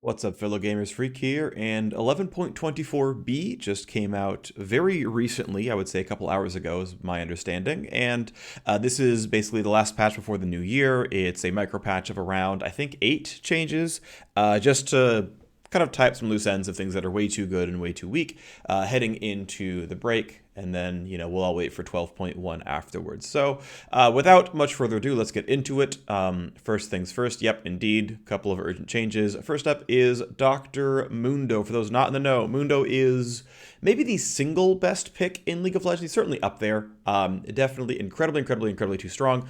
What's up, fellow gamers? Phreak here, and 11.24b just came out very recently, I would say a couple hours ago is my understanding, and this is basically the last patch before the new year. It's a micro patch of around, I think, 8 changes, just to kind of tie up some loose ends of things that are way too good and way too weak, heading into the break. And then, we'll all wait for 12.1 afterwards. So without much further ado, let's get into it. First things first, yep, indeed, a couple of urgent changes. First up is Dr. Mundo. For those not in the know, Mundo is maybe the single best pick in League of Legends. He's certainly up there. Definitely incredibly too strong.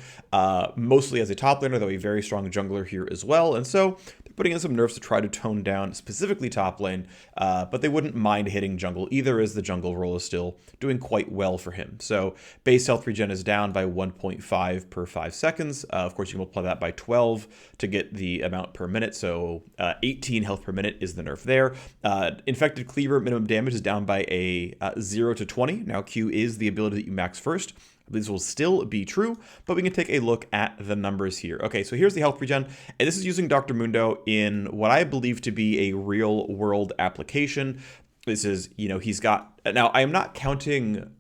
Mostly as a top laner, though a very strong jungler here as well. And so they're putting in some nerfs to try to tone down specifically top lane, but they wouldn't mind hitting jungle either, as the jungle role is still doing quite well for him. So base health regen is down by 1.5 per 5 seconds. Of course, you can multiply that by 12 to get the amount per minute. So 18 health per minute is the nerf there. Infected cleaver minimum damage is down by a 0 to 20. Now Q is the ability that you max first. These will still be true, but we can take a look at the numbers here. Okay, so here's the health regen, and this is using Dr. Mundo in what I believe to be a real world application. This is, he's got, now I am not counting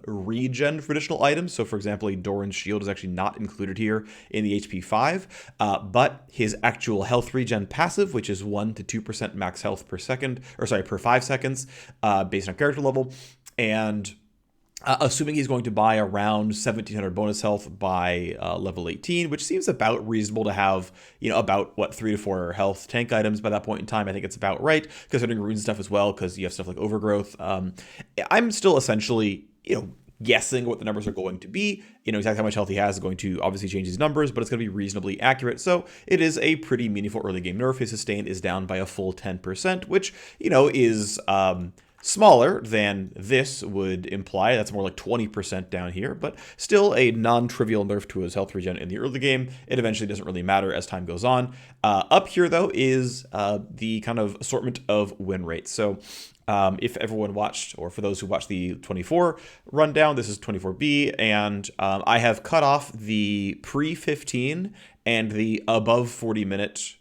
regen for additional items. So for example, a Doran's shield is actually not included here in the HP 5, but his actual health regen passive, which is 1 to 2% max health per second, or sorry, per 5 seconds, based on character level. And assuming he's going to buy around 1700 bonus health by level 18, which seems about reasonable to have, about 3 to 4 health tank items by that point in time. I think it's about right, considering rune stuff as well, because you have stuff like overgrowth. I'm still essentially, guessing what the numbers are going to be. Exactly how much health he has is going to obviously change these numbers, but it's going to be reasonably accurate. So it is a pretty meaningful early game nerf. His sustain is down by a full 10%, which, is smaller than this would imply. That's more like 20% down here, but still a non-trivial nerf to his health regen in the early game. It eventually doesn't really matter as time goes on. Up here, though, is the kind of assortment of win rates. So if everyone watched, or for those who watched the 24 rundown, this is 24B, and I have cut off the pre-15 and the above 40-minute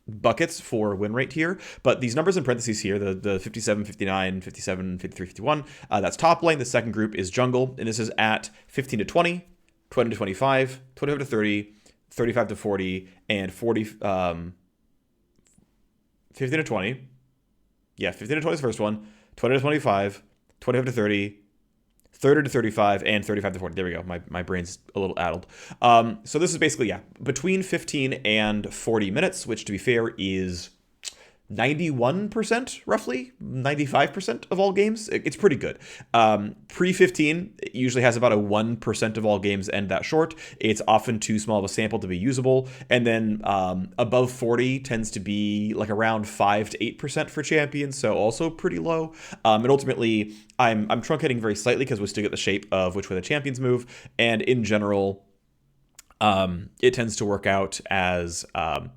buckets for win rate here, but these numbers in parentheses here, the 57, 59, 57, 53, 51, that's top lane. The second group is jungle, and this is at 15 to 20, 20 to 25, 25 to 30, 35 to 40, and 40, 15 to 20. Yeah, 15 to 20 is the first one, 20 to 25, 25 to 30, 30 to 35, and 35 to 40. There we go. My brain's a little addled. So this is basically, between 15 and 40 minutes, which to be fair is 91%, roughly, 95% of all games. It's pretty good. Pre-15 usually has about a 1% of all games end that short. It's often too small of a sample to be usable. And then above 40 tends to be like around 5 to 8% for champions, so also pretty low. And ultimately, I'm truncating very slightly because we still get the shape of which way the champions move. And in general, it tends to work out as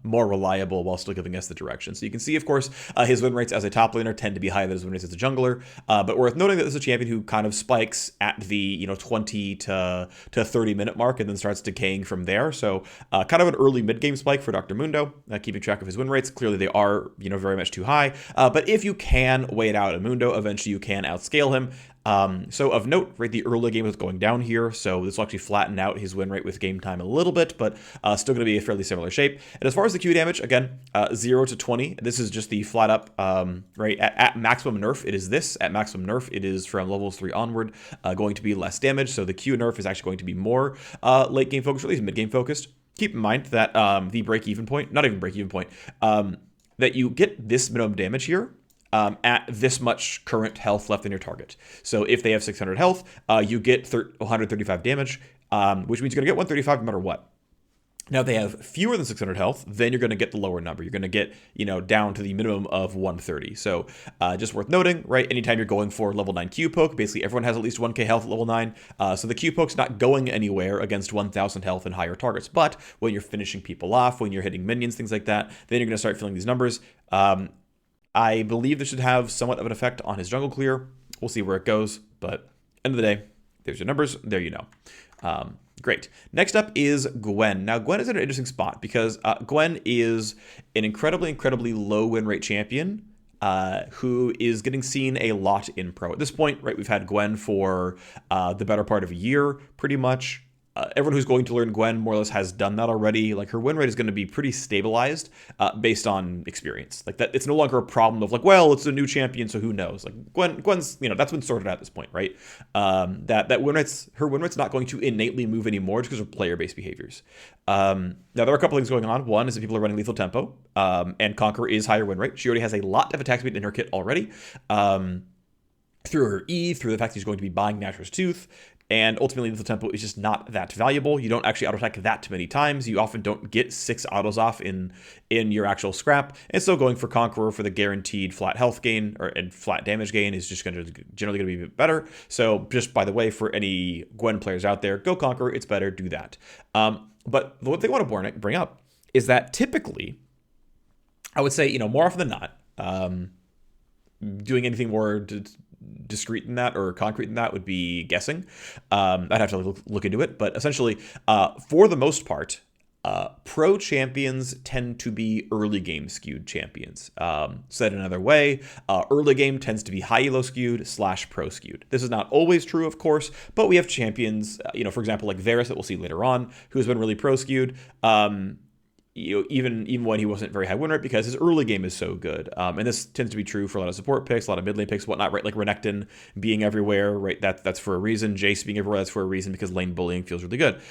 more reliable while still giving us the direction. So you can see, of course, his win rates as a top laner tend to be higher than his win rates as a jungler. But worth noting that this is a champion who kind of spikes at the 20 to 30 minute mark and then starts decaying from there. So kind of an early mid game spike for Dr. Mundo, keeping track of his win rates. Clearly they are very much too high. But if you can wait out a Mundo, eventually you can outscale him. So of note, right, the early game is going down here, so this will actually flatten out his win rate with game time a little bit, but still going to be a fairly similar shape. And as far as the Q damage, again, 0 to 20, this is just the flat up, right, at maximum nerf, it is this. At maximum nerf, it is from levels 3 onward, going to be less damage, so the Q nerf is actually going to be more late game focused, or at least mid game focused. Keep in mind that the break-even point, not even break-even point, that you get this minimum damage here, at this much current health left in your target. So if they have 600 health, you get 135 damage, which means you're going to get 135 no matter what. Now, if they have fewer than 600 health, then you're going to get the lower number. You're going to get, down to the minimum of 130. So just worth noting, right, anytime you're going for level 9 Q poke, basically everyone has at least 1k health at level 9. So the Q poke's not going anywhere against 1000 health and higher targets. But when you're finishing people off, when you're hitting minions, things like that, then you're going to start filling these numbers. I believe this should have somewhat of an effect on his jungle clear. We'll see where it goes, but end of the day, there's your numbers. There you know. Great. Next up is Gwen. Now, Gwen is in an interesting spot because Gwen is an incredibly low win rate champion who is getting seen a lot in pro. At this point, right, we've had Gwen for the better part of a year, pretty much. Everyone who's going to learn Gwen more or less has done that already. Like, her win rate is going to be pretty stabilized based on experience. Like, that it's no longer a problem of like, well, it's a new champion, so who knows? Like, Gwen's, that's been sorted out at this point, right? That her win rate's not going to innately move anymore just because of player-based behaviors. Now, there are a couple things going on. One is that people are running lethal tempo, and Conqueror is higher win rate. She already has a lot of attack speed in her kit already. Through her E, through the fact that she's going to be buying Natural's Tooth, and ultimately, lethal tempo is just not that valuable. You don't actually auto-attack that many times. You often don't get 6 autos off in your actual scrap. And so going for Conqueror for the guaranteed flat health gain and flat damage gain is just generally going to be a bit better. So just by the way, for any Gwen players out there, go Conqueror. It's better. Do that. But what they want to bring up is that typically, I would say, more often than not, doing anything more discreet than that or concrete than that would be guessing. I'd have to look into it, but essentially, for the most part, pro champions tend to be early game skewed champions. Said another way, early game tends to be high elo skewed / pro skewed. This is not always true, of course, but we have champions, for example, like Varus that we'll see later on, who has been really pro skewed. Even when he wasn't very high win rate because his early game is so good. And this tends to be true for a lot of support picks, a lot of mid lane picks, whatnot, right? Like Renekton being everywhere, right? That's for a reason. Jace being everywhere, that's for a reason because lane bullying feels really good.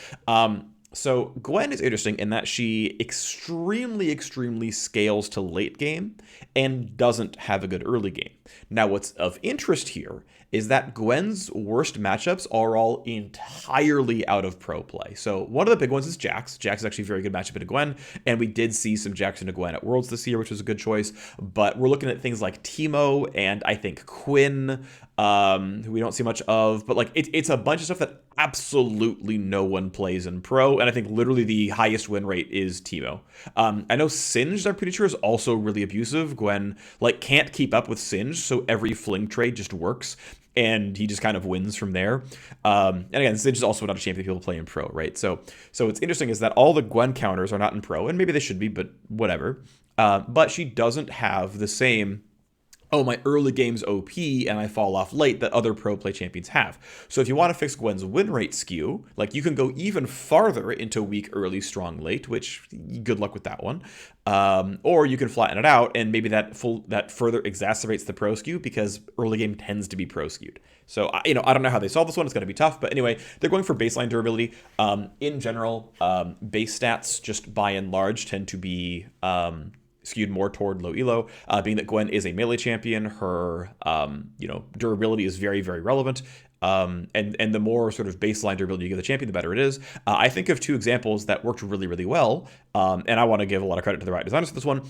So Gwen is interesting in that she extremely scales to late game and doesn't have a good early game. Now, what's of interest here is that Gwen's worst matchups are all entirely out of pro play. So one of the big ones is Jax. Jax is actually a very good matchup into Gwen, and we did see some Jax into Gwen at Worlds this year, which was a good choice. But we're looking at things like Teemo and I think Quinn, who we don't see much of. But like it's a bunch of stuff that absolutely no one plays in pro, and I think literally the highest win rate is Teemo. I know Singed, I'm pretty sure, is also really abusive. Gwen can't keep up with Singed, so every fling trade just works. And he just kind of wins from there. And again, Singed is also not a champion people play in pro, right? So what's interesting is that all the Gwen counters are not in pro, and maybe they should be, but whatever. But she doesn't have the same, my early game's OP and I fall off late that other pro play champions have. So if you want to fix Gwen's win rate skew, you can go even farther into weak early, strong late, which good luck with that one. Or you can flatten it out, and maybe that further exacerbates the pro skew because early game tends to be pro skewed. So I don't know how they solve this one. It's going to be tough, but anyway, they're going for baseline durability. In general, base stats just by and large tend to be skewed more toward low elo, being that Gwen is a melee champion. Her durability is very relevant. And the more sort of baseline durability you give the champion, the better it is. I think of 2 examples that worked really well, and I want to give a lot of credit to the right designers for this one.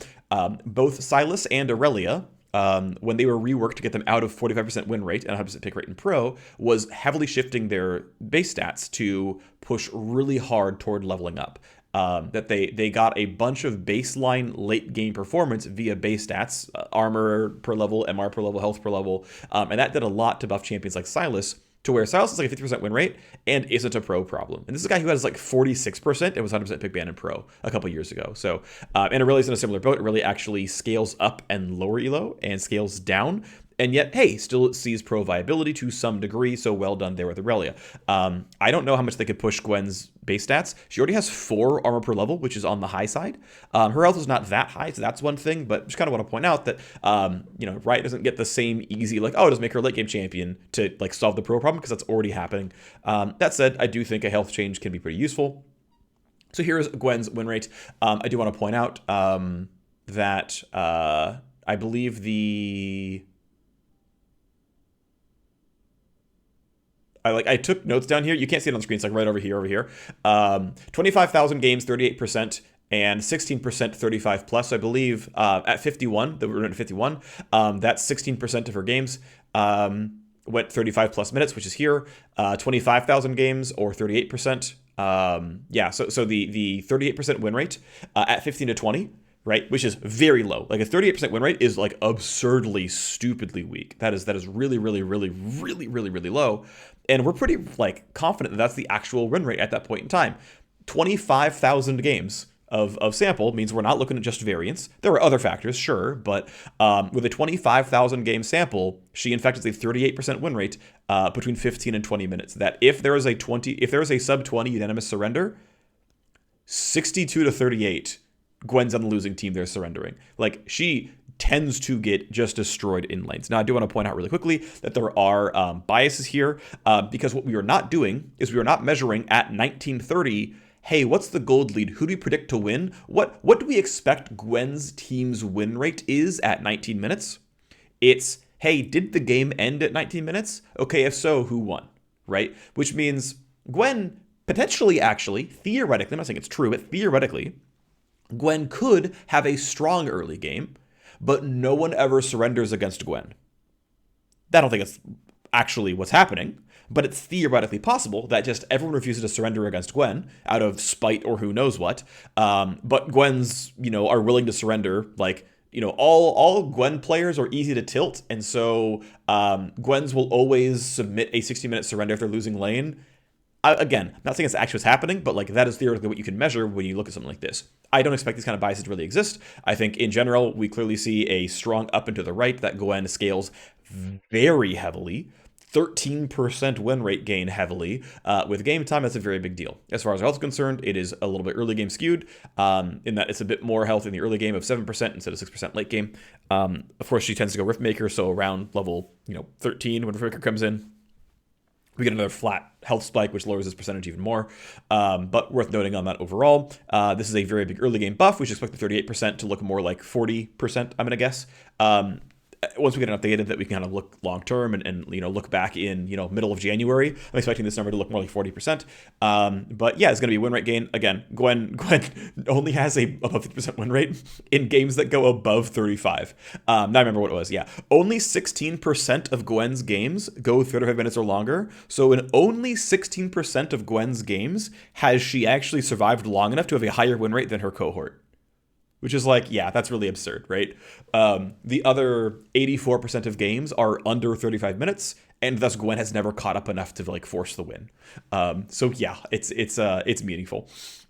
Both Silas and Aurelia, when they were reworked to get them out of 45% win rate and 100% pick rate in pro, was heavily shifting their base stats to push really hard toward leveling up. That they got a bunch of baseline late game performance via base stats, armor per level, MR per level, health per level, and that did a lot to buff champions like Silas, to where Silas is a 50% win rate and isn't a pro problem. And this is a guy who has 46% and was 100% pick ban in pro a couple years ago. So, and Aurelia's in a similar boat. It really actually scales up and lower elo and scales down. And yet, hey, still sees pro viability to some degree, so well done there with Aurelia. I don't know how much they could push Gwen's base stats. She already has 4 armor per level, which is on the high side. Her health is not that high, so that's one thing, but just kind of want to point out that, Riot doesn't get the same easy, just make her a late game champion to, solve the pro problem, because that's already happening. That said, I do think a health change can be pretty useful. So here's Gwen's win rate. I do want to point out that I believe I took notes down here. You can't see it on the screen. It's right over here. 25,000 games, 38%, and 16% 35 plus. So I believe at 51, that we're at 51, that's 16% of her games went 35 plus minutes, which is here. 25,000 games or 38%. So the 38% win rate at 15 to 20 right? Which is very low. Like a 38% win rate is like absurdly, stupidly weak. That is really, really, really, really, really, really low. And we're pretty like confident that that's the actual win rate at that point in time. 25,000 games of sample means we're not looking at just variance. There are other factors, sure, but with a 25,000 game sample, she in fact has a 38% win rate between 15 and 20 minutes. That if there is a sub 20 unanimous surrender, 62 to 38, Gwen's on the losing team. They're surrendering. Like she tends to get just destroyed in lanes. Now, I do want to point out really quickly that there are biases here because what we are not doing is we are not measuring at 1930. Hey, what's the gold lead? Who do we predict to win? What do we expect Gwen's team's win rate is at 19 minutes? It's, hey, did the game end at 19 minutes? Okay, if so, who won? Right? Which means Gwen potentially, actually, theoretically, I'm not saying it's true, but theoretically, Gwen could have a strong early game, but no one ever surrenders against Gwen. I don't think it's actually what's happening, but it's theoretically possible that just everyone refuses to surrender against Gwen out of spite or who knows what. But Gwen's, are willing to surrender. Like, all Gwen players are easy to tilt, and so Gwen's will always submit a 60-minute surrender if they're losing lane. Again, not saying it's actually what's happening, but like that is theoretically what you can measure when you look at something like this. I don't expect these kind of biases to really exist. I think in general, we clearly see a strong up and to the right that Gwen scales very heavily. 13% win rate gain heavily. With game time, that's a very big deal. As far as health is concerned, it is a little bit early game skewed in that it's a bit more health in the early game of 7% instead of 6% late game. Of course, she tends to go Riftmaker, so around level 13 when Riftmaker comes in, we get another flat health spike, which lowers this percentage even more. But worth noting on that overall, this is a very big early game buff. We should expect the 38% to look more like 40%, I'm going to guess. Once we get enough data that we can kind of look long term and look back in middle of January, I'm expecting this number to look more like 40%. But yeah, it's going to be a win rate gain. Again, Gwen only has a above 50% win rate in games that go above 35. Now I remember what it was. Yeah, only 16% of Gwen's games go 35 minutes or longer. So in only 16% of Gwen's games has she actually survived long enough to have a higher win rate than her cohort. Which is like, yeah, that's really absurd, right? The other 84% of games are under 35 minutes, and thus Gwen has never caught up enough to like force the win. So yeah, it's meaningful.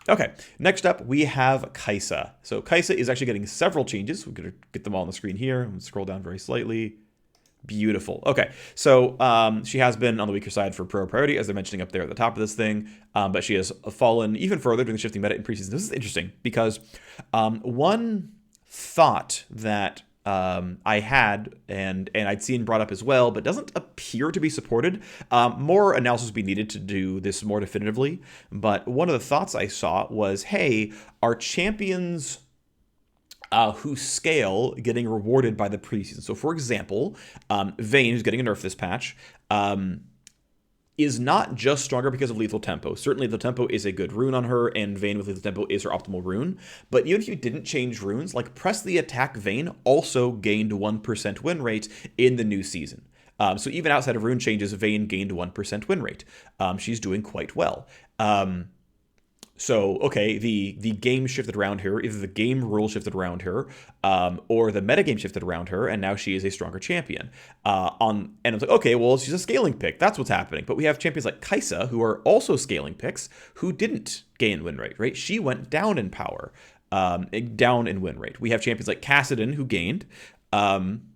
Okay, next up we have Kai'Sa. So Kai'Sa is actually getting several changes. We're gonna get them all on the screen here. I'm gonna scroll down very slightly. Beautiful. Okay, so she has been on the weaker side for pro priority, as they're mentioning up there at the top of this thing, but she has fallen even further during the shifting meta in preseason. This is interesting because one thought that I had and I'd seen brought up as well, but doesn't appear to be supported. More analysis would be needed to do this more definitively, but one of the thoughts I saw was, hey, are champions who scale getting rewarded by the preseason? So for example, Vayne, who's getting a nerf this patch, is not just stronger because of lethal tempo. Certainly lethal tempo is a good rune on her, and Vayne with lethal tempo is her optimal rune. But even if you didn't change runes, like Press the Attack Vayne also gained 1% win rate in the new season. So even outside of rune changes, Vayne gained 1% win rate. She's doing quite well. So, okay, the game shifted around her, either the game rule shifted around her, or the metagame shifted around her, and now she is a stronger champion. And it's like, okay, well, she's a scaling pick. That's what's happening. But we have champions like Kai'Sa, who are also scaling picks, who didn't gain win rate, right? She went down in power, down in win rate. We have champions like Kassadin, who gained,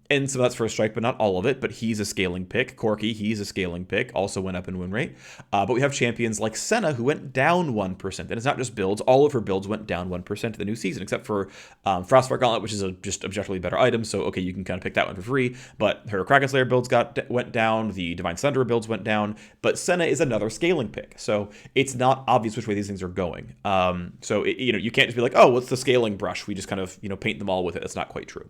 and so that's First Strike, but not all of it, but he's a scaling pick. Corki, he's a scaling pick, also went up in win rate. But we have champions like Senna, who went down 1%. And it's not just builds. All of her builds went down 1% the new season, except for Frostfire Gauntlet, which is a just objectively better item. So, okay, you can kind of pick that one for free. But her Kraken Slayer builds went down. The Divine Thunderer builds went down. But Senna is another scaling pick. So it's not obvious which way these things are going. You can't just be like, oh, what's the scaling brush? We just kind of, paint them all with it. That's not quite true.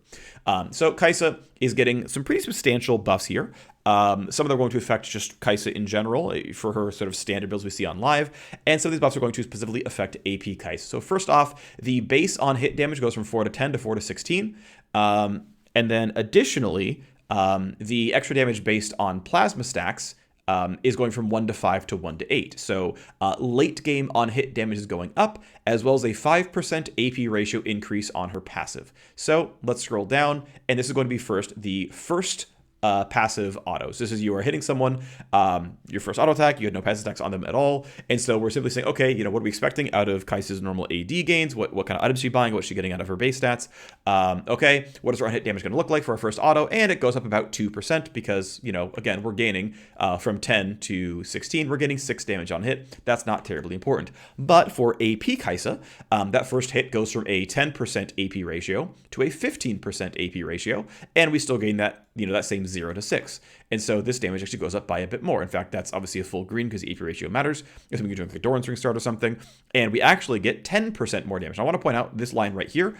So Kai'Sa is getting some pretty substantial buffs here. Some of them are going to affect just Kai'Sa in general for her sort of standard builds we see on live, and some of these buffs are going to specifically affect AP Kai'Sa. So first off, the base on hit damage goes from 4 to 10 to 4 to 16, and then additionally, the extra damage based on plasma stacks is going from 1 to 5 to 1 to 8. So late game on hit damage is going up, as well as a 5% AP ratio increase on her passive. So let's scroll down, and this is going to be the first passive autos. This is you are hitting someone, your first auto attack, you had no passive attacks on them at all. And so we're simply saying, okay, what are we expecting out of Kaisa's normal AD gains? What kind of items is she buying? What's she getting out of her base stats? Okay, what is her hit damage going to look like for our first auto? And it goes up about 2% because, again, we're gaining from 10 to 16. We're getting 6 damage on hit. That's not terribly important. But for AP Kaisa, that first hit goes from a 10% AP ratio to a 15% AP ratio. And we still gain that, that same 0 to 6. And so this damage actually goes up by a bit more. In fact, that's obviously a full green because the AP ratio matters. If we can do like a Doran's Ring Start or something. And we actually get 10% more damage. Now, I want to point out this line right here.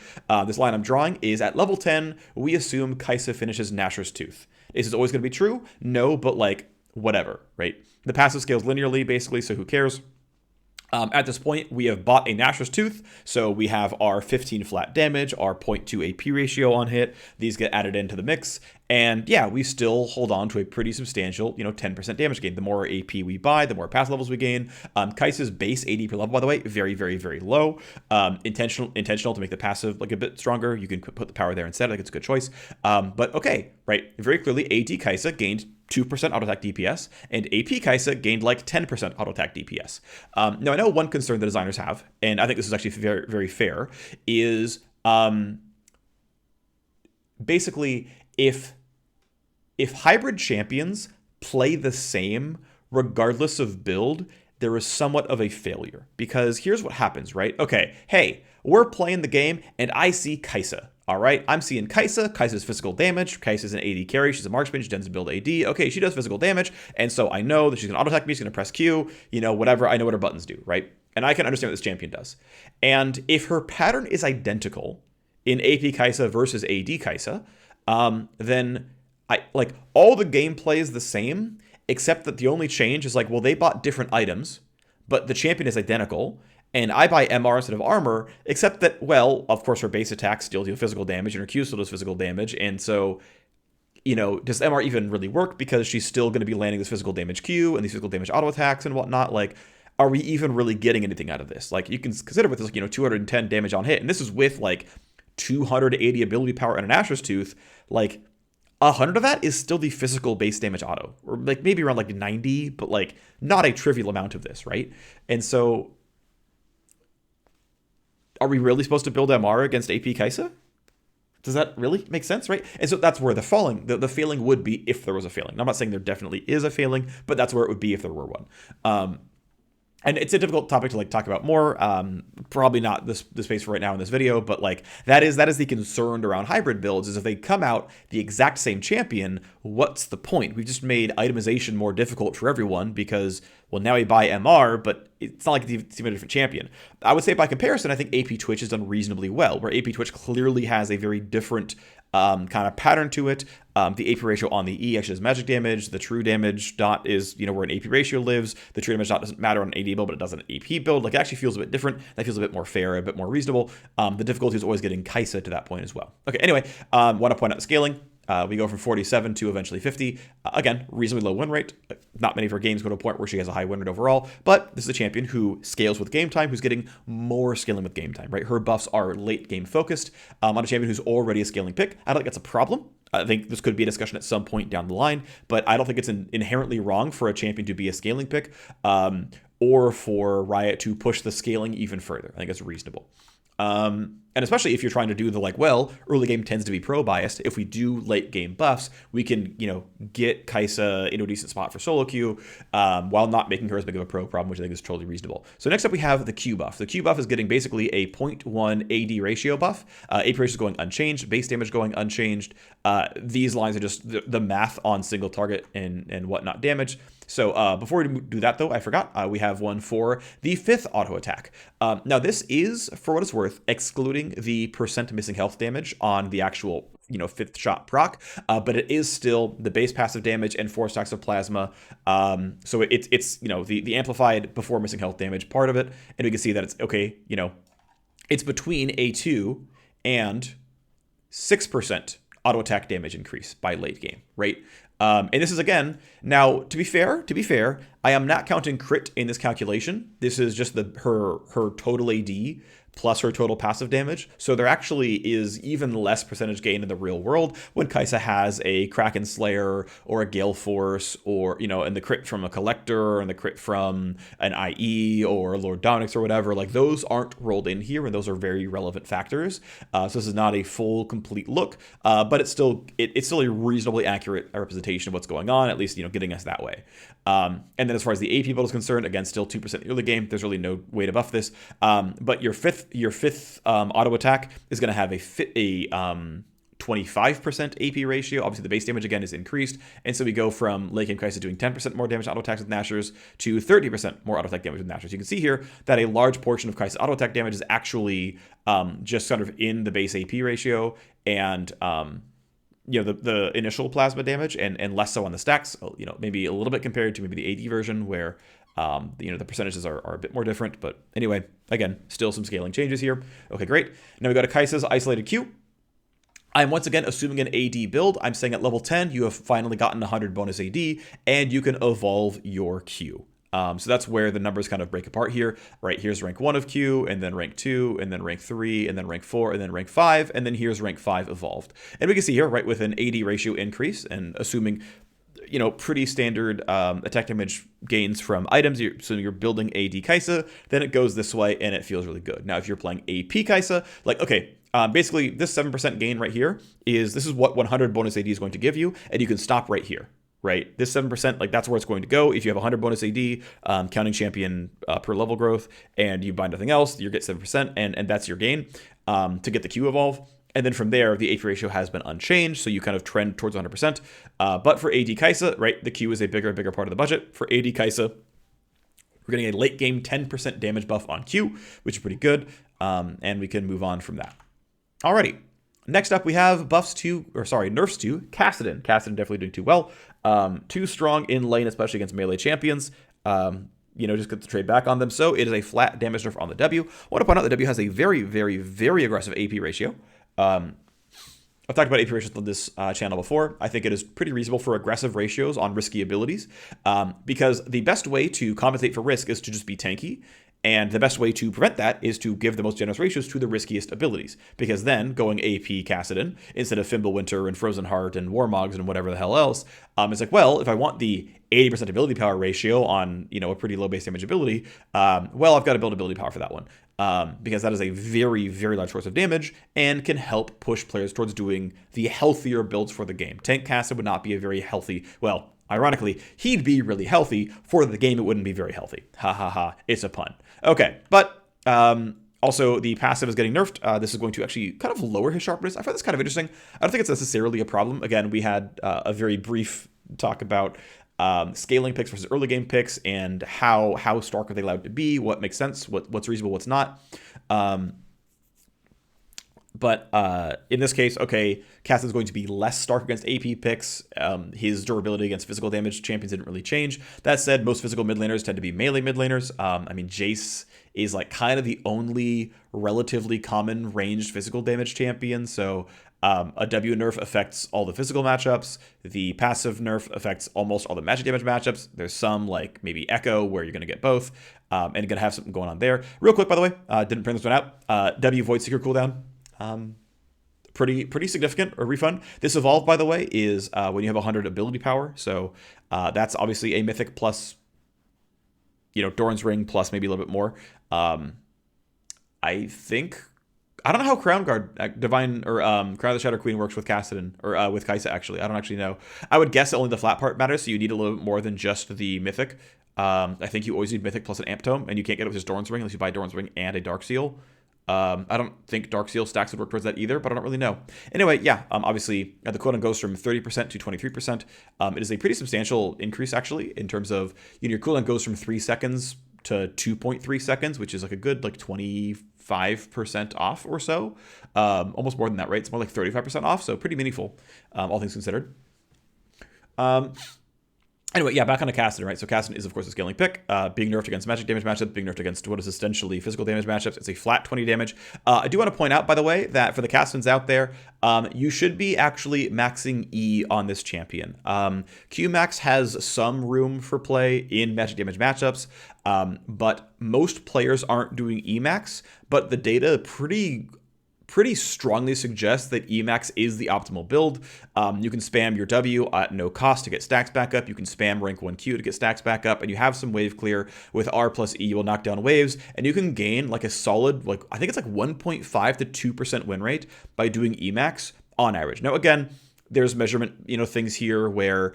This line I'm drawing is at level 10, we assume Kaisa finishes Gnasher's Tooth. Is this always going to be true? No, but whatever, right? The passive scales linearly, basically, so who cares? At this point, we have bought a Gnasher's Tooth, so we have our 15 flat damage, our 0.2 AP ratio on hit. These get added into the mix, and yeah, we still hold on to a pretty substantial, 10% damage gain. The more AP we buy, the more pass levels we gain. Kaisa's base AD per level, by the way, very, very, very low. Intentional to make the passive a bit stronger. You can put the power there instead. I think it's a good choice. But okay, right, very clearly, AD Kaisa gained 2% auto attack DPS, and AP Kaisa gained 10% auto attack DPS. Now, I know one concern the designers have, and I think this is actually very, very fair, is basically if hybrid champions play the same regardless of build, there is somewhat of a failure. Because here's what happens, right? Okay, hey, we're playing the game, and I see Kaisa. All right, I'm seeing Kaisa. Kaisa's physical damage. Kaisa's an AD carry. She's a marksman. She tends to build AD. Okay, she does physical damage. And so I know that she's going to auto attack me. She's going to press Q, whatever. I know what her buttons do, right? And I can understand what this champion does. And if her pattern is identical in AP Kaisa versus AD Kaisa, then all the gameplay is the same, except that the only change is they bought different items, but the champion is identical. And I buy MR instead of armor, except that, well, of course, her base attacks still deal physical damage, and her Q still does physical damage. And so, does MR even really work? Because she's still going to be landing this physical damage Q and these physical damage auto attacks and whatnot. Are we even really getting anything out of this? You can consider with this, 210 damage on hit. And this is with, 280 ability power and a Gnasher's Tooth. 100 of that is still the physical base damage auto. Or, maybe around, 90, but, not a trivial amount of this, right? And so, are we really supposed to build MR against AP Kaisa? Does that really make sense, right? And so that's where the failing would be if there was a failing. Now, I'm not saying there definitely is a failing, but that's where it would be if there were one. And it's a difficult topic to talk about more. Probably not the space for right now in this video, but that is the concern around hybrid builds is if they come out the exact same champion, what's the point? We've just made itemization more difficult for everyone because, well, now we buy MR, but it's not like it's even a different champion. I would say by comparison, I think AP Twitch has done reasonably well, where AP Twitch clearly has a very different kind of pattern to it. The AP ratio on the E actually does magic damage. The true damage dot is, where an AP ratio lives. The true damage dot doesn't matter on an AD build, but it does on an AP build. It actually feels a bit different. That feels a bit more fair, a bit more reasonable. The difficulty is always getting Kaisa to that point as well. Okay, anyway, want to point out the scaling. We go from 47 to eventually 50. Again, reasonably low win rate. Not many of her games go to a point where she has a high win rate overall, but this is a champion who scales with game time, who's getting more scaling with game time, right? Her buffs are late game focused on a champion who's already a scaling pick. I don't think that's a problem. I think this could be a discussion at some point down the line, but I don't think it's inherently wrong for a champion to be a scaling pick or for Riot to push the scaling even further. I think it's reasonable. And especially if you're trying to do the early game tends to be pro biased. If we do late game buffs, we can, get Kaisa into a decent spot for solo queue, while not making her as big of a pro problem, which I think is totally reasonable. So next up we have the Q buff. The Q buff is getting basically a 0.1 AD ratio buff. AP ratio is going unchanged, base damage going unchanged. These lines are just the math on single target and whatnot damage. So before we do that, though, I forgot, we have one for the 5th auto attack. Now, this is, for what it's worth, excluding the % missing health damage on the actual 5th shot proc, but it is still the base passive damage and 4 stacks of plasma. So it's the amplified before missing health damage part of it, and we can see that it's okay. It's between A2 and 6% auto attack damage increase by late game, right? And this is again, now to be fair, I am not counting crit in this calculation. This is just her total AD plus her total passive damage. So there actually is even less percentage gain in the real world when Kai'Sa has a Kraken Slayer or a Gale Force, or, and the crit from a Collector and the crit from an IE or Lord Dominix or whatever. Like, those aren't rolled in here, and those are very relevant factors. So this is not a full, complete look, but it's still a reasonably accurate representation of what's going on, at least, getting us that way. And then as far as the AP build is concerned, again, still 2% early game. There's really no way to buff this. But your fifth auto attack is going to have a 25% AP ratio. Obviously, the base damage again is increased, and so we go from late game Kai'Sa doing 10% more damage auto attacks with Nashers to 30% more auto attack damage with Nashers. You can see here that a large portion of Kai'Sa auto attack damage is actually just sort of in the base AP ratio, and the initial plasma damage, and less so on the stacks. Maybe a little bit compared to maybe the AD version where the percentages are a bit more different. But anyway, again, still some scaling changes here. Okay, great. Now we go to Kai'Sa's isolated Q. I'm once again assuming an AD build. I'm saying at level 10, you have finally gotten 100 bonus AD, and you can evolve your Q. So that's where the numbers kind of break apart here, right? Here's rank 1 of Q, and then rank 2, and then rank 3, and then rank 4, and then rank 5, and then here's rank 5 evolved. And we can see here, right, with an AD ratio increase, and assuming, pretty standard attack damage gains from items, so you're building AD Kai'Sa, then it goes this way, and it feels really good. Now, if you're playing AP Kai'Sa, like, okay, basically this 7% gain right here this is what 100 bonus AD is going to give you, and you can stop right here. Right, this 7%, like, that's where it's going to go. If you have 100 bonus AD, counting champion per level growth, and you buy nothing else, you get 7%, and that's your gain to get the Q evolve. And then from there, the AP ratio has been unchanged, so you kind of trend towards 100%. But for AD Kai'Sa, right, the Q is a bigger and bigger part of the budget. For AD Kai'Sa, we're getting a late game 10% damage buff on Q, which is pretty good, and we can move on from that. Alrighty. Next up, we have nerfs to Kassadin. Kassadin definitely doing too well. Too strong in lane, especially against melee champions. Just get the trade back on them. So it is a flat damage nerf on the W. I want to point out the W has a very, very, very aggressive AP ratio. I've talked about AP ratios on this channel before. I think it is pretty reasonable for aggressive ratios on risky abilities, because the best way to compensate for risk is to just be tanky. And the best way to prevent that is to give the most generous ratios to the riskiest abilities. Because then, going AP Kassadin, instead of Fimbulwinter and Frozen Heart and Warmogs and whatever the hell else, it's like, well, if I want the 80% ability power ratio on, a pretty low base damage ability, I've got to build ability power for that one. Because that is a very, very large source of damage and can help push players towards doing the healthier builds for the game. Tank Kassadin would not be a very healthy, ironically, he'd be really healthy. For the game, it wouldn't be very healthy. Ha ha ha, it's a pun. Okay, but also the passive is getting nerfed. This is going to actually kind of lower his sharpness. I find this kind of interesting. I don't think it's necessarily a problem. Again, we had a very brief talk about scaling picks versus early game picks and how stark are they allowed to be, what makes sense, what's reasonable, what's not. But in this case, okay, Kassadin's going to be less stark against AP picks. His durability against physical damage champions didn't really change. That said, most physical mid laners tend to be melee mid laners. Jace is like kind of the only relatively common ranged physical damage champion. So a W nerf affects all the physical matchups. The passive nerf affects almost all the magic damage matchups. There's some like maybe Echo where you're going to get both, and you're going to have something going on there. Real quick, by the way, didn't print this one out. W Void Seeker cooldown. Pretty significant or refund. This evolve, by the way, is when you have 100 ability power. So that's obviously a mythic plus, Doran's Ring plus maybe a little bit more. I don't know how Crown Guard, Divine, or Crown of the Shadow Queen works with Kassadin, or with Kai'Sa, actually. I don't actually know. I would guess only the flat part matters, so you need a little bit more than just the mythic. I think you always need mythic plus an Amp Tome, and you can't get it with just Doran's Ring unless you buy Doran's Ring and a Dark Seal. I don't think Dark Seal stacks would work towards that either, but I don't really know. Anyway, yeah, obviously, the cooldown goes from 30% to 23%. It is a pretty substantial increase, actually, in terms of, your cooldown goes from 3 seconds to 2.3 seconds, which is like a good, 25% off or so. Almost more than that, right? It's more like 35% off, so pretty meaningful, all things considered. Anyway, yeah, back on to Kassadin, right? So Kassadin is, of course, a scaling pick. Being nerfed against magic damage matchups, being nerfed against what is essentially physical damage matchups. It's a flat 20 damage. I do want to point out, by the way, that for the Kassadins out there, you should be actually maxing E on this champion. Q max has some room for play in magic damage matchups, but most players aren't doing E max, but the data pretty strongly suggests that Emax is the optimal build. You can spam your W at no cost to get stacks back up. You can spam rank 1Q to get stacks back up, and you have some wave clear. With R plus E, you will knock down waves, and you can gain like a solid, like I think it's like 1.5 to 2% win rate by doing Emax on average. Now, again, there's measurement, things here where,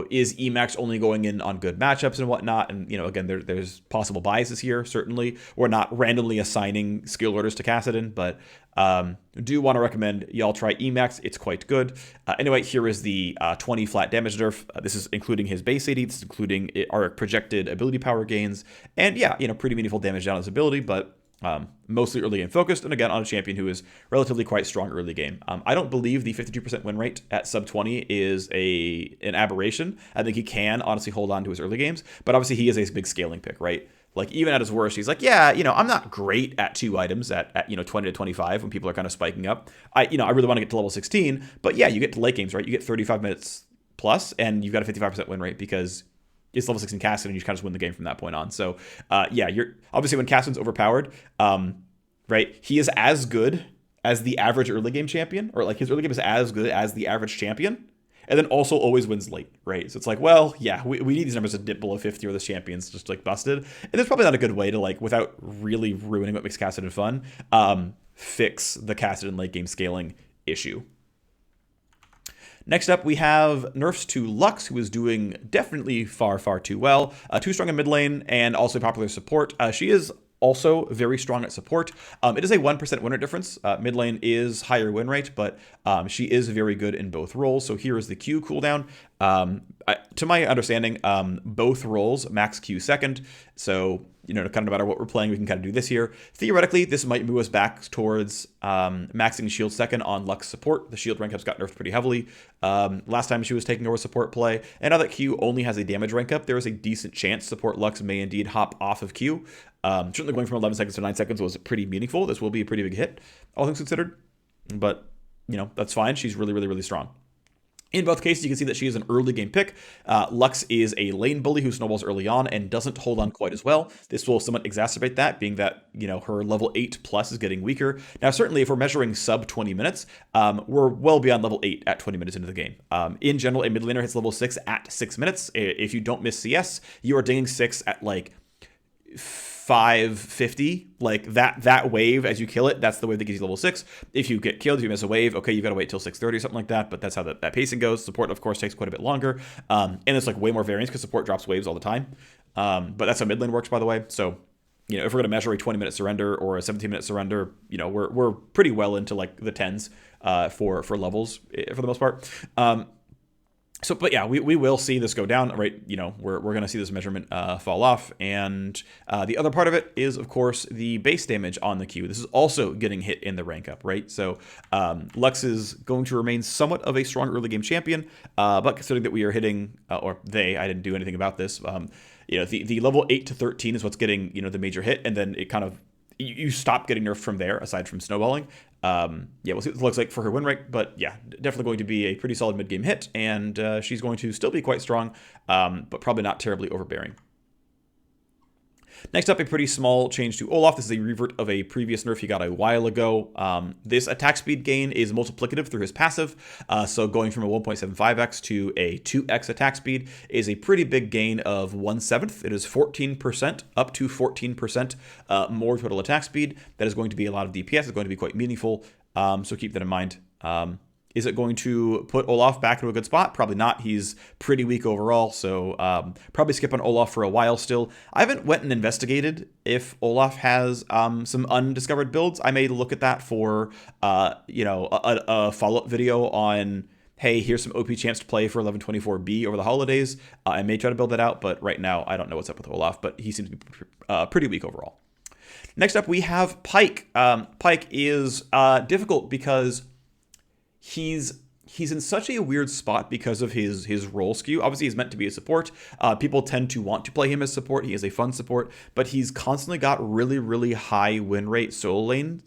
is Emax only going in on good matchups and whatnot? And, again, there's possible biases here, certainly. We're not randomly assigning skill orders to Kassadin, but do want to recommend y'all try Emax. It's quite good. Anyway, here is the 20 flat damage nerf. This is including his base AD. This is including our projected ability power gains. And yeah, pretty meaningful damage down his ability, but mostly early game focused, and again on a champion who is relatively quite strong early game. I don't believe the 52% win rate at sub 20 is an aberration. I think he can honestly hold on to his early games, but obviously he is a big scaling pick, right? Like even at his worst, he's like, yeah, I'm not great at 2 items at 20 to 25 when people are kind of spiking up. I really want to get to level 16, but yeah, you get to late games, right? You get 35 minutes plus, and you've got a 55% win rate because it's level 16 Kassadin, and you kind of just win the game from that point on. So, yeah, you're obviously when Kassadin's overpowered, right? He is as good as the average early game champion, or like his early game is as good as the average champion, and then also always wins late, right? So it's like, well, yeah, we need these numbers to dip below 50 or this champion's just like busted. And there's probably not a good way to like, without really ruining what makes Kassadin fun, fix the Kassadin late game scaling issue. Next up, we have nerfs to Lux, who is doing definitely far, far too well. Too strong in mid lane and also popular support. She is also very strong at support. It is a 1% win rate difference. Mid lane is higher win rate, but she is very good in both roles. So here is the Q cooldown. To my understanding, both roles max Q second. So, kind of no matter what we're playing, we can kind of do this here. Theoretically, this might move us back towards maxing shield second on Lux support. The shield rank ups got nerfed pretty heavily last time she was taking over support play. And now that Q only has a damage rank up, there is a decent chance support Lux may indeed hop off of Q. Certainly going from 11 seconds to 9 seconds was pretty meaningful. This will be a pretty big hit, all things considered. But, that's fine. She's really, really, really strong. In both cases, you can see that she is an early game pick. Lux is a lane bully who snowballs early on and doesn't hold on quite as well. This will somewhat exacerbate that, being that, her level 8 plus is getting weaker. Now, certainly, if we're measuring sub 20 minutes, we're well beyond level 8 at 20 minutes into the game. In general, a mid laner hits level 6 at 6 minutes. If you don't miss CS, you are dinging 6 at like 550, like that wave as you kill it, that's the wave that gives you level 6. If you get killed, if you miss a wave, okay, you've got to wait till 6:30 or something like that, but that's how that pacing goes. Support, of course, takes quite a bit longer, and it's like way more variance because support drops waves all the time, but that's how mid lane works, by the way. So if we're going to measure a 20-minute surrender or a 17-minute surrender, we're pretty well into like the 10s for levels for the most part. But yeah, we will see this go down, right? We're going to see this measurement fall off. And the other part of it is, of course, the base damage on the Q. This is also getting hit in the rank up, right? So Lux is going to remain somewhat of a strong early game champion, but considering that we are hitting, I didn't do anything about this, the level 8 to 13 is what's getting, the major hit. And then it kind of, you stop getting nerfed from there, aside from snowballing. We'll see what it looks like for her win rate, but yeah, definitely going to be a pretty solid mid-game hit, and she's going to still be quite strong, but probably not terribly overbearing. Next up, a pretty small change to Olaf. This is a revert of a previous nerf he got a while ago. This attack speed gain is multiplicative through his passive, so going from a 1.75x to a 2x attack speed is a pretty big gain of 1/7. It is 14%, up to 14% more total attack speed. That is going to be a lot of DPS. It's going to be quite meaningful, so keep that in mind. Is it going to put Olaf back into a good spot? Probably not. He's pretty weak overall, so probably skip on Olaf for a while still. I haven't went and investigated if Olaf has some undiscovered builds. I may look at that for a follow-up video on, hey, here's some OP champs to play for 1124B over the holidays. I may try to build that out, but right now I don't know what's up with Olaf, but he seems to be pretty weak overall. Next up, we have Pyke. Pyke is difficult because he's he's in such a weird spot because of his role skew. Obviously, he's meant to be a support. People tend to want to play him as support. He is a fun support, but he's constantly got really, really high win rate solo lane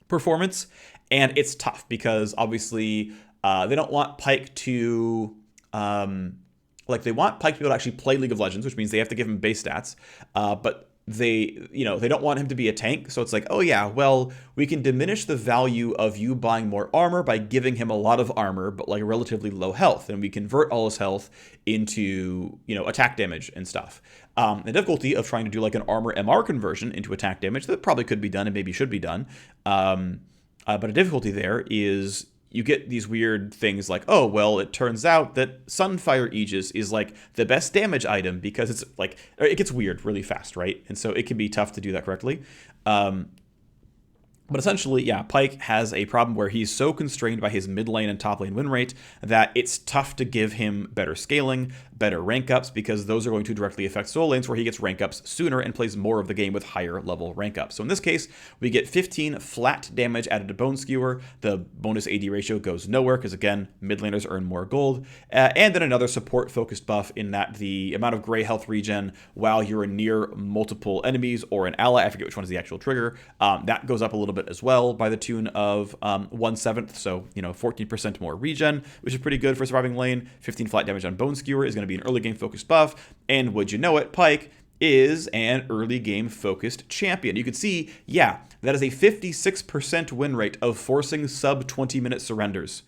performance, and it's tough because obviously they don't want Pyke to they want Pyke to be able to actually play League of Legends, which means they have to give him base stats, but they don't want him to be a tank. So it's like, oh yeah, well, we can diminish the value of you buying more armor by giving him a lot of armor, but like relatively low health. And we convert all his health into, attack damage and stuff. The difficulty of trying to do like an armor MR conversion into attack damage, that probably could be done and maybe should be done. But a difficulty there is you get these weird things like, oh, well, it turns out that Sunfire Aegis is like the best damage item because it's like, it gets weird really fast, right? And so it can be tough to do that correctly. But essentially, yeah, Pyke has a problem where he's so constrained by his mid lane and top lane win rate that it's tough to give him better scaling, better rank ups, because those are going to directly affect solo lanes where he gets rank ups sooner and plays more of the game with higher level rank ups. So in this case, we get 15 flat damage added to Bone Skewer. The bonus AD ratio goes nowhere because, again, mid laners earn more gold. And then another support focused buff in that the amount of gray health regen while you're near multiple enemies or an ally, I forget which one is the actual trigger, that goes up a little bit as well by the tune of 1/7, so 14% more regen, which is pretty good for surviving lane. 15 flat damage on Bone Skewer is going to be an early game focused buff, and would you know it, Pyke is an early game focused champion. You can see, yeah, that is a 56% win rate of forcing sub 20-minute surrenders.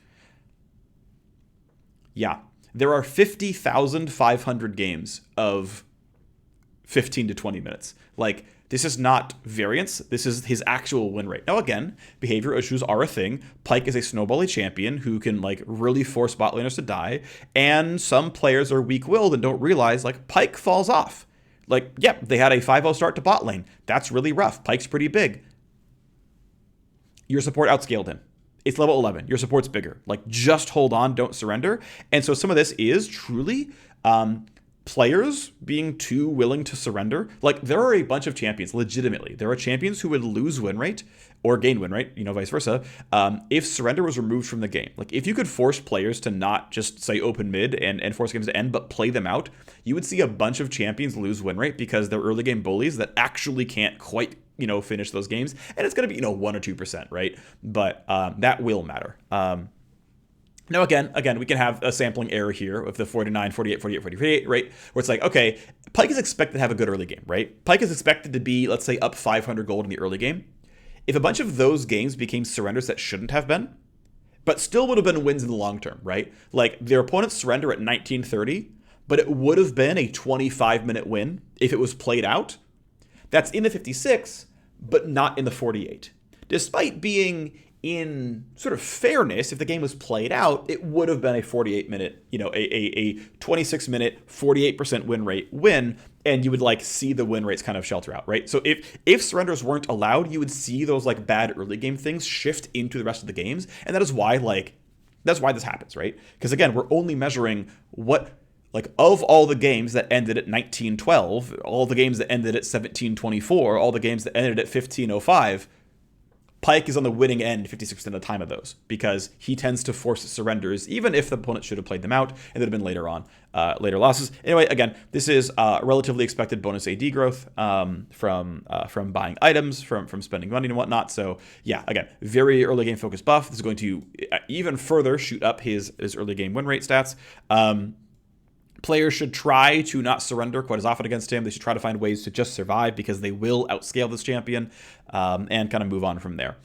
Yeah, there are 50,500 games of 15 to 20 minutes. Like, this is not variance. This is his actual win rate. Now, again, behavior issues are a thing. Pyke is a snowbally champion who can like really force bot laners to die. And some players are weak-willed and don't realize like Pyke falls off. Like, yep, they had a 5-0 start to bot lane. That's really rough. Pyke's pretty big. Your support outscaled him. It's level 11. Your support's bigger. Like, just hold on. Don't surrender. And so some of this is truly players being too willing to surrender. Like, there are a bunch of champions, legitimately. There are champions who would lose win rate or gain win rate, vice versa, if surrender was removed from the game. Like, if you could force players to not just, say, open mid and force games to end, but play them out, you would see a bunch of champions lose win rate because they're early game bullies that actually can't quite, finish those games. And it's going to be, 1 or 2%, right? But that will matter. Now, again, we can have a sampling error here of the 49, 48, 48, 48, right? Where it's like, okay, Pyke is expected to have a good early game, right? Pyke is expected to be, let's say, up 500 gold in the early game. If a bunch of those games became surrenders that shouldn't have been, but still would have been wins in the long term, right? Like, their opponents surrender at 1930, but it would have been a 25-minute win if it was played out. That's in the 56, but not in the 48. Despite being in sort of fairness, if the game was played out, it would have been a 48-minute, a 26-minute, 48% win rate win, and you would like see the win rates kind of shelter out, right? So if surrenders weren't allowed, you would see those like bad early game things shift into the rest of the games, and that is why that's why this happens, right? Because again, we're only measuring what, like, of all the games that ended at 1912, all the games that ended at 1724, all the games that ended at 1505. Pyke is on the winning end 56% of the time of those because he tends to force surrenders, even if the opponent should have played them out and they'd have been later on, later losses. Anyway, again, this is relatively expected bonus AD growth from buying items, from spending money and whatnot. So yeah, again, very early game focused buff. This is going to even further shoot up his early game win rate stats. Players should try to not surrender quite as often against him. They should try to find ways to just survive because they will outscale this champion and kind of move on from there.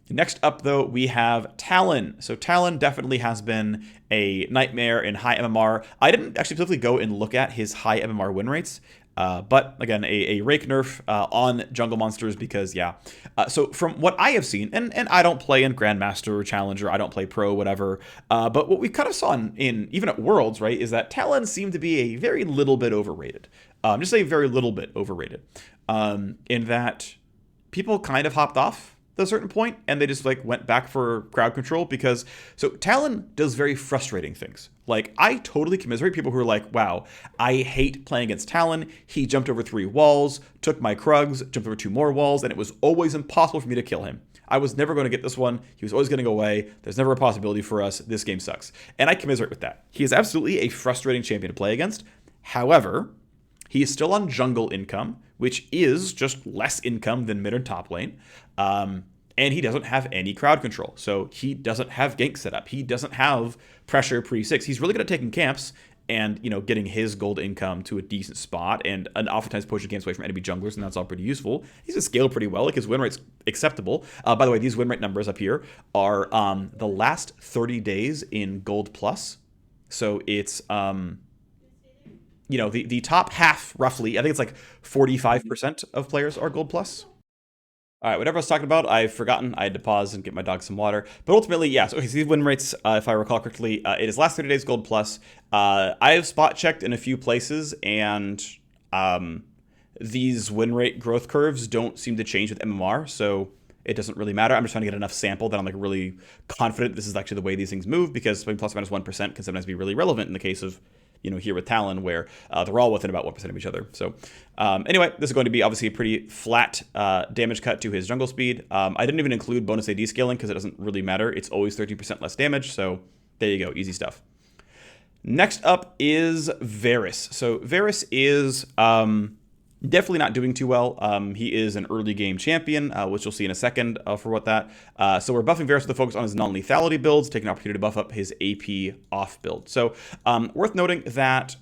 Next up, though, we have Talon. So Talon definitely has been a nightmare in high MMR. I didn't actually specifically go and look at his high MMR win rates. But again, a rake nerf on jungle monsters because, yeah. So from what I have seen, and I don't play in Grandmaster or Challenger, I don't play Pro, whatever. But what we kind of saw in even at Worlds, right, is that Talon seemed to be a very little bit overrated. Just a very little bit overrated. In that people kind of hopped off at a certain point, and they just like went back for crowd control because so Talon does very frustrating things. Like, I totally commiserate people who are like, wow, I hate playing against Talon. He jumped over 3 walls, took my Krugs, jumped over 2 more walls, and it was always impossible for me to kill him. I was never going to get this one. He was always going to go away. There's never a possibility for us. This game sucks. And I commiserate with that. He is absolutely a frustrating champion to play against. However, he is still on jungle income, which is just less income than mid and top lane. And he doesn't have any crowd control. So he doesn't have gank setup. He doesn't have pressure pre-6. He's really good at taking camps and, you know, getting his gold income to a decent spot and oftentimes pushing camps away from enemy junglers, and that's all pretty useful. He's a scale pretty well. Like, his win rate's acceptable. By the way, these win rate numbers up here are the last 30 days in gold plus. So it's, you know, the top half, roughly, I think it's like 45% of players are gold plus. All right, whatever I was talking about, I've forgotten. I had to pause and get my dog some water. But ultimately, yeah, so these win rates, if I recall correctly, it is last 30 days gold plus. I have spot checked in a few places, and these win rate growth curves don't seem to change with MMR, so it doesn't really matter. I'm just trying to get enough sample that I'm like really confident this is actually the way these things move, because something plus or minus 1% can sometimes be really relevant in the case of, you know, here with Talon, where they're all within about 1% of each other. So anyway, this is going to be obviously a pretty flat damage cut to his jungle speed. I didn't even include bonus AD scaling because it doesn't really matter. It's always 13% less damage. So there you go. Easy stuff. Next up is Varus. So Varus is definitely not doing too well. He is an early game champion, which you'll see in a second for what that. So we're buffing Varus with a focus on his non-lethality builds, taking an opportunity to buff up his AP off build. So worth noting that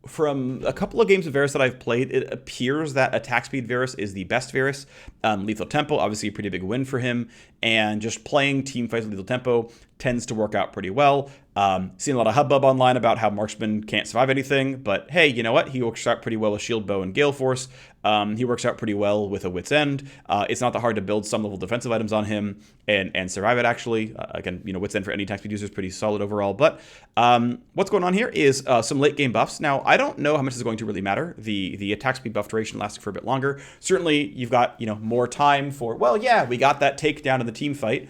from a couple of games of Varus that I've played, it appears that attack speed Varus is the best Varus. Lethal tempo, obviously a pretty big win for him, and just playing team fights with lethal tempo tends to work out pretty well. Seen a lot of hubbub online about how marksman can't survive anything, but hey, you know what? He works out pretty well with shield bow and gale force. He works out pretty well with a wit's end. It's not that hard to build some level defensive items on him and survive it, actually. Again, you know, wit's end for any attack speed user is pretty solid overall. But what's going on here is some late game buffs. Now, I don't know how much is going to really matter. The attack speed buff duration lasting for a bit longer. Certainly, you've got, you know, more time for, well, yeah, we got that takedown in the team fight.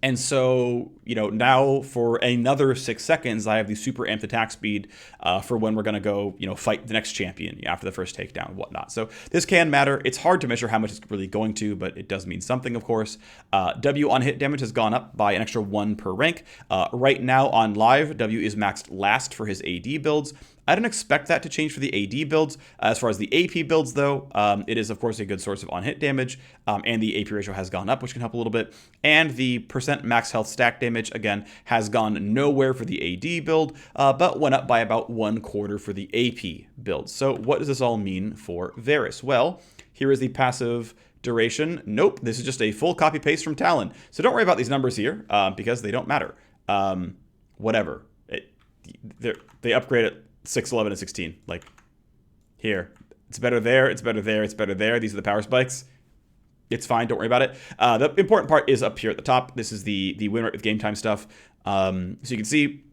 And so, you know, now for another 6 seconds, I have the super amped attack speed for when we're going to go, you know, fight the next champion after the first takedown and whatnot. So this can matter. It's hard to measure how much it's really going to, but it does mean something, of course. W on hit damage has gone up by an extra 1 per rank. Right now on live, W is maxed last for his AD builds. I don't expect that to change for the AD builds. As far as the AP builds, though, it is, of course, a good source of on-hit damage, and the AP ratio has gone up, which can help a little bit. And the percent max health stack damage, again, has gone nowhere for the AD build, but went up by about 1/4 for the AP build. So what does this all mean for Varus? Well, here is the passive duration. Nope, this is just a full copy-paste from Talon. So don't worry about these numbers here, because they don't matter. Whatever. They upgrade it 6, 11, and 16. Like, here. It's better there, it's better there, it's better there. These are the power spikes. It's fine, don't worry about it. The important part is up here at the top. This is the win rate with game time stuff. So you can see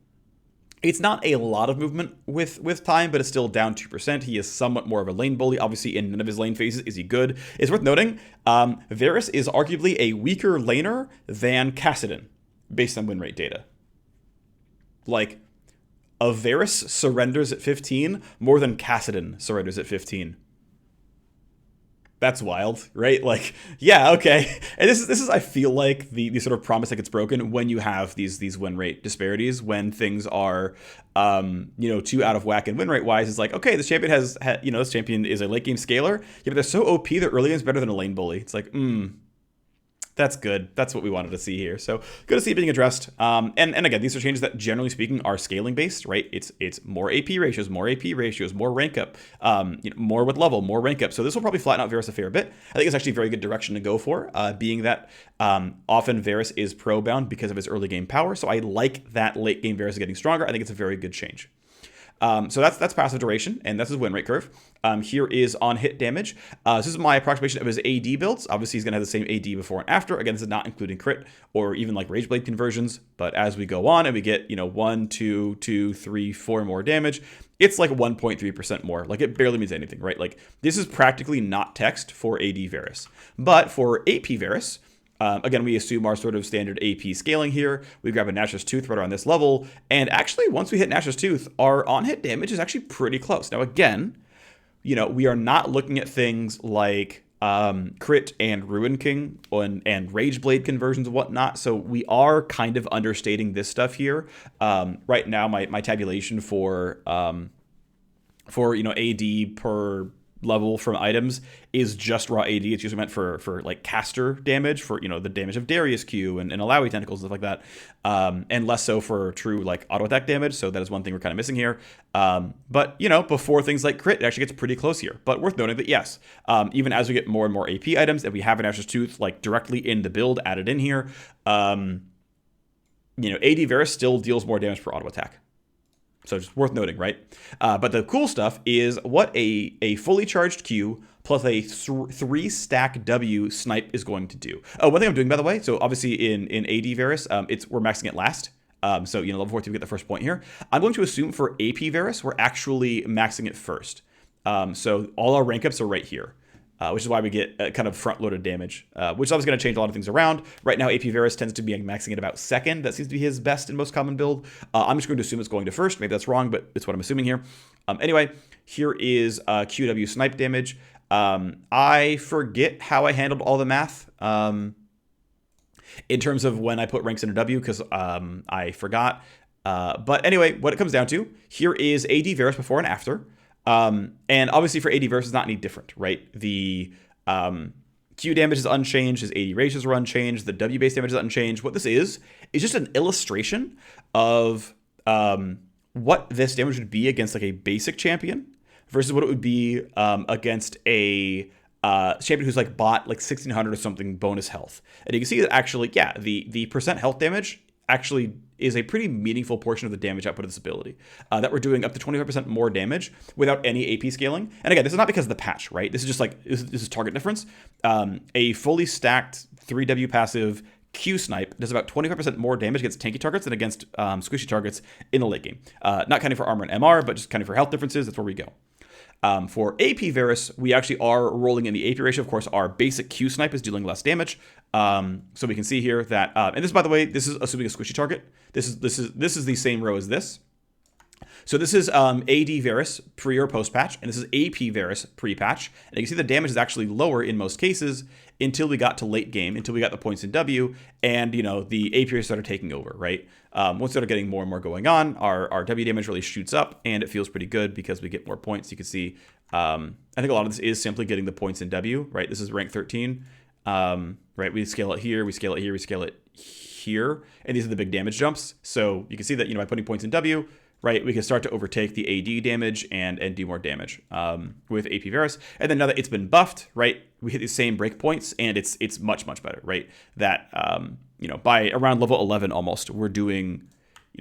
it's not a lot of movement with time, but it's still down 2%. He is somewhat more of a lane bully. Obviously, in none of his lane phases is he good. It's worth noting, Varus is arguably a weaker laner than Kassadin, based on win rate data. Like, a Varus surrenders at 15 more than Kassadin surrenders at 15. That's wild, right? Like, yeah, okay. And this is I feel like the sort of promise that gets broken when you have these win rate disparities, when things are you know, too out of whack and win rate wise. It's like, okay, this champion has you know, this champion is a late game scaler. Yeah, but they're so OP that early game is better than a lane bully. It's like, that's good. That's what we wanted to see here. So good to see it being addressed. And again, these are changes that generally speaking are scaling based, right? It's more AP ratios, more rank up, you know, more with level, more rank up. So this will probably flatten out Varus a fair bit. I think it's actually a very good direction to go for, being that often Varus is pro bound because of his early game power. So I like that late game Varus is getting stronger. I think it's a very good change. So that's passive duration, and that's his win rate curve. Here is on hit damage. This is my approximation of his AD builds. Obviously, he's going to have the same AD before and after. Again, this is not including crit or even like Rage Blade conversions. But as we go on and we get, 1, 2, 2, 3, 4 more damage, it's like 1.3% more. Like, it barely means anything, right? Like, this is practically not text for AD Varus. But for AP Varus, again, we assume our sort of standard AP scaling here. We grab a Nash's Tooth right around this level. And actually, once we hit Nash's Tooth, our on-hit damage is actually pretty close. Now, again, we are not looking at things like crit and Ruin King and Rage Blade conversions and whatnot. So we are kind of understating this stuff here. Right now, my tabulation for AD per level from items is just raw AD. It's usually meant for like caster damage, for the damage of Darius Q and Alawi tentacles and stuff like that, and less so for true like auto attack damage. So that is one thing we're kind of missing here. But before things like crit, it actually gets pretty close here. But worth noting that yes, even as we get more and more AP items, if we have an Asher's Tooth like directly in the build added in here, AD Varus still deals more damage per auto attack. So just worth noting, right? But the cool stuff is what a fully charged Q plus a 3-stack W snipe is going to do. Oh, one thing I'm doing, by the way, so obviously in AD Varus, we're maxing it last. So level 14, we get the first point here. I'm going to assume for AP Varus, we're actually maxing it first. So all our rank ups are right here. Which is why we get kind of front-loaded damage, which is obviously going to change a lot of things around. Right now, AP Varus tends to be maxing at about second. That seems to be his best and most common build. I'm just going to assume it's going to first. Maybe that's wrong, but it's what I'm assuming here. Anyway, here is QW snipe damage. I forget how I handled all the math in terms of when I put ranks into W, because I forgot. But anyway, what it comes down to, here is AD Varus before and after. And obviously for AD Varus is not any different, right? The Q damage is unchanged, his AD ratios are unchanged, the W base damage is unchanged. What this is just an illustration of what this damage would be against like a basic champion versus what it would be against a champion who's like bought like 1600 or something bonus health. And you can see that actually, yeah, the percent health damage actually is a pretty meaningful portion of the damage output of this ability. That we're doing up to 25% more damage without any AP scaling. And again, this is not because of the patch, right? This is just like, this is target difference. A fully stacked 3W passive Q snipe does about 25% more damage against tanky targets than against squishy targets in the late game. Not counting for armor and MR, but just counting for health differences. That's where we go. For AP Varus, we actually are rolling in the AP ratio. Of course, our basic Q snipe is dealing less damage. So we can see here that, and this, by the way, this is assuming a squishy target. This is the same row as this. So this is AD Varus pre or post patch, and this is AP Varus pre patch. And you can see the damage is actually lower in most cases until we got to late game, until we got the points in W, and the AP ratio started taking over, right? Once we started getting more and more going on, our W damage really shoots up, and it feels pretty good because we get more points. You can see, I think a lot of this is simply getting the points in W, right? This is rank 13, right? We scale it here, we scale it here, we scale it here, and these are the big damage jumps. So you can see that, by putting points in W, right, we can start to overtake the AD damage and do more damage with AP Varus. And then now that it's been buffed, right, we hit the same breakpoints, and it's much, much better, right? That, by around level 11 almost, we're doing,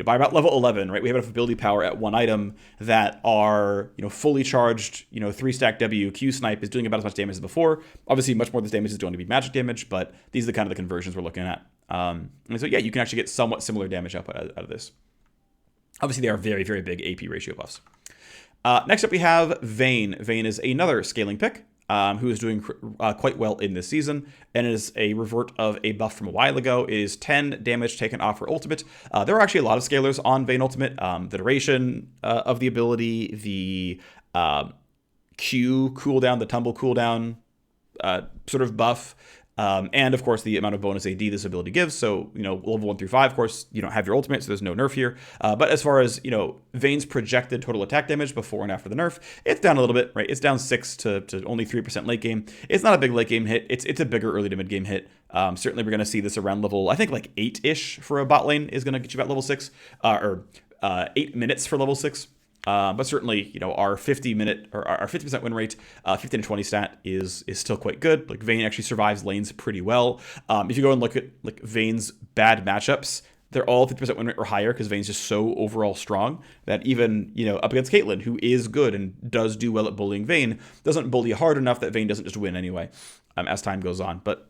by about level 11, right, we have enough ability power at one item that our, fully charged, 3-stack W Q snipe is doing about as much damage as before. Obviously, much more of this damage is going to be magic damage, but these are the kind of the conversions we're looking at. And so, yeah, you can actually get somewhat similar damage output out of this. Obviously, they are very, very big AP ratio buffs. Next up, we have Vayne. Vayne is another scaling pick who is doing quite well in this season, and is a revert of a buff from a while ago. It is 10 damage taken off her ultimate. There are actually a lot of scalers on Vayne ultimate. The duration of the ability, the Q cooldown, the tumble cooldown sort of buff, and of course the amount of bonus AD this ability gives. So, level 1 through 5, of course, you don't have your ultimate, so there's no nerf here. But as far as, Vayne's projected total attack damage before and after the nerf, it's down a little bit, right? It's down 6 to only 3% late game. It's not a big late game hit. It's a bigger early to mid game hit. Certainly we're going to see this around level, I think like 8-ish for a bot lane is going to get you about level 6, or 8 minutes for level 6. But certainly, our 50-minute or our 50% win rate, 15 to 20 stat is still quite good. Like Vayne actually survives lanes pretty well. If you go and look at like Vayne's bad matchups, they're all 50% win rate or higher because Vayne's just so overall strong that even, up against Caitlyn, who is good and does do well at bullying Vayne, doesn't bully hard enough that Vayne doesn't just win anyway as time goes on. But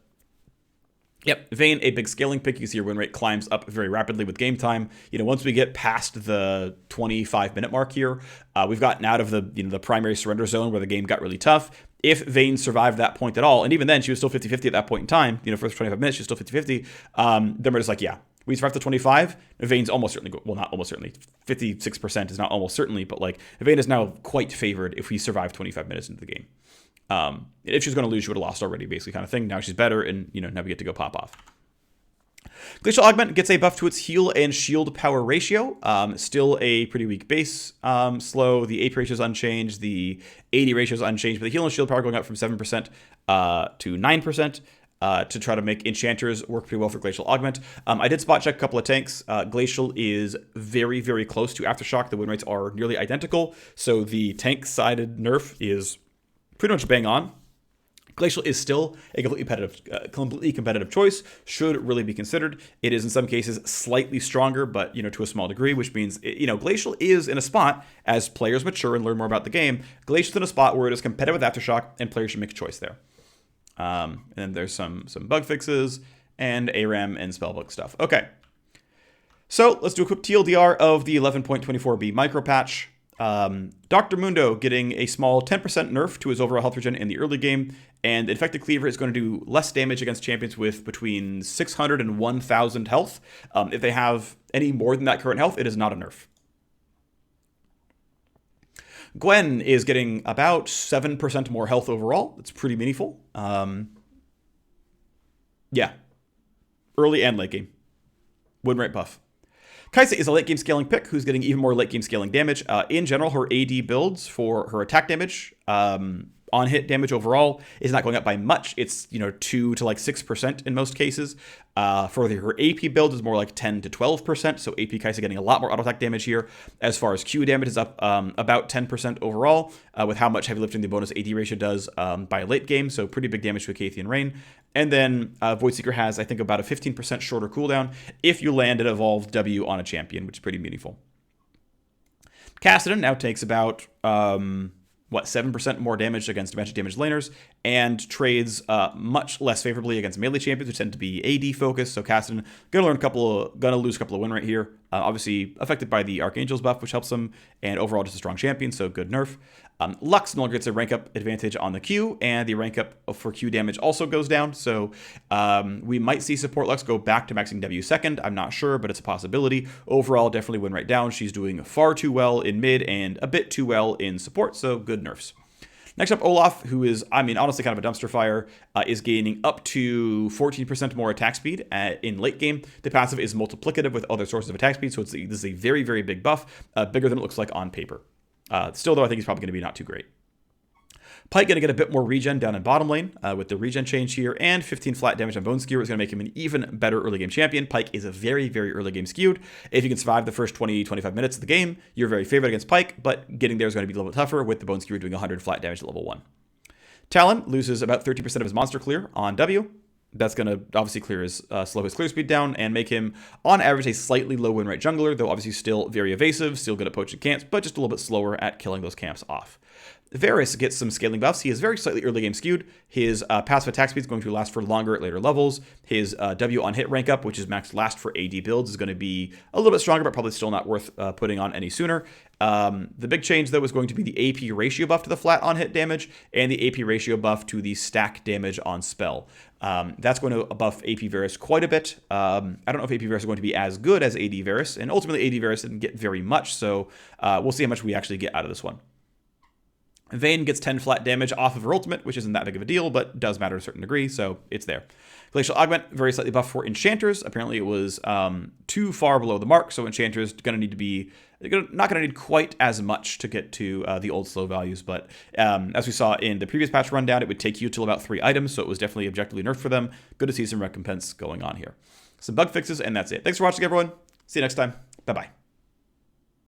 yep, Vayne, a big scaling pick. You see your win rate climbs up very rapidly with game time. Once we get past the 25-minute mark here, we've gotten out of the primary surrender zone where the game got really tough. If Vayne survived that point at all, and even then she was still 50-50 at that point in time, for the 25 minutes, she was still 50-50, then we're just like, yeah, we survived the 25, Vayne's almost certainly, well, not almost certainly, 56% is not almost certainly, but like Vayne is now quite favored if we survive 25 minutes into the game. If she was going to lose, she would have lost already, basically kind of thing. Now she's better, and now we get to go pop off. Glacial Augment gets a buff to its heal and shield power ratio. Still a pretty weak base. Slow. The AP ratio is unchanged. The AD ratio is unchanged, but the heal and shield power going up from 7% to 9%. To try to make enchanters work pretty well for Glacial Augment. I did spot check a couple of tanks. Glacial is very, very close to Aftershock. The win rates are nearly identical, so the tank-sided nerf is pretty much bang on. Glacial is still a completely competitive choice, should really be considered. It is in some cases slightly stronger, but to a small degree, which means Glacial is in a spot, as players mature and learn more about the game, Glacial's in a spot where it is competitive with Aftershock, and players should make a choice there. And then there's some bug fixes and ARAM and spellbook stuff. Okay, so let's do a quick TLDR of the 11.24b micro patch. Dr. Mundo getting a small 10% nerf to his overall health regen in the early game, and Infected Cleaver is going to do less damage against champions with between 600 and 1,000 health. If they have any more than that current health, it is not a nerf. Gwen is getting about 7% more health overall. It's pretty meaningful. Yeah. Early and late game. Win rate buff. Kaisa is a late game scaling pick who's getting even more late game scaling damage. In general, her AD builds for her attack damage, on hit damage overall is not going up by much. It's 2 to like 6% in most cases. For her AP build is more like 10 to 12%. So AP Kaisa getting a lot more auto attack damage here. As far as Q damage is up about 10% overall, with how much heavy lifting the bonus AD ratio does by late game. So pretty big damage to Acathian Rain. And then Voidseeker has, I think, about a 15% shorter cooldown if you land an evolved W on a champion, which is pretty meaningful. Kassadin now takes about 7% more damage against dimension damage laners, and trades much less favorably against melee champions, which tend to be AD focused. So Kassadin gonna lose a couple of win rate here. Obviously affected by the Archangel's buff, which helps him, and overall just a strong champion, so good nerf. Lux no longer gets a rank up advantage on the Q, and the rank up for Q damage also goes down. So we might see support Lux go back to maxing W second. I'm not sure, but it's a possibility. Overall, definitely win rate down. She's doing far too well in mid and a bit too well in support, so good nerfs. Next up, Olaf, who is, honestly kind of a dumpster fire, is gaining up to 14% more attack speed in late game. The passive is multiplicative with other sources of attack speed, so this is a very, very big buff, bigger than it looks like on paper. Still, though, I think he's probably going to be not too great. Pyke going to get a bit more regen down in bottom lane with the regen change here, and 15 flat damage on Bone Skewer is going to make him an even better early game champion. Pyke is a very, very early game skewed. If you can survive the first 20-25 minutes of the game, you're very favored against Pyke, but getting there is going to be a little bit tougher with the Bone Skewer doing 100 flat damage at level 1. Talon loses about 13% of his monster clear on W. That's going to obviously slow his clear speed down and make him, on average, a slightly low win rate jungler, though obviously still very evasive, still good at poaching camps, but just a little bit slower at killing those camps off. Varus gets some scaling buffs. He is very slightly early game skewed. His passive attack speed is going to last for longer at later levels. His W on hit rank up, which is max last for AD builds, is going to be a little bit stronger, but probably still not worth putting on any sooner. The big change, though, is going to be the AP ratio buff to the flat on hit damage and the AP ratio buff to the stack damage on spell. That's going to buff AP Varus quite a bit. I don't know if AP Varus is going to be as good as AD Varus, and ultimately AD Varus didn't get very much, so we'll see how much we actually get out of this one. Vayne gets 10 flat damage off of her ultimate, which isn't that big of a deal, but does matter to a certain degree, so it's there. Glacial Augment, very slightly buffed for Enchanters. Apparently it was too far below the mark, so Enchanters not going to need quite as much to get to the old slow values, but as we saw in the previous patch rundown, it would take you till about 3 items, so it was definitely objectively nerfed for them. Good to see some recompense going on here. Some bug fixes, and that's it. Thanks for watching, everyone. See you next time. Bye-bye.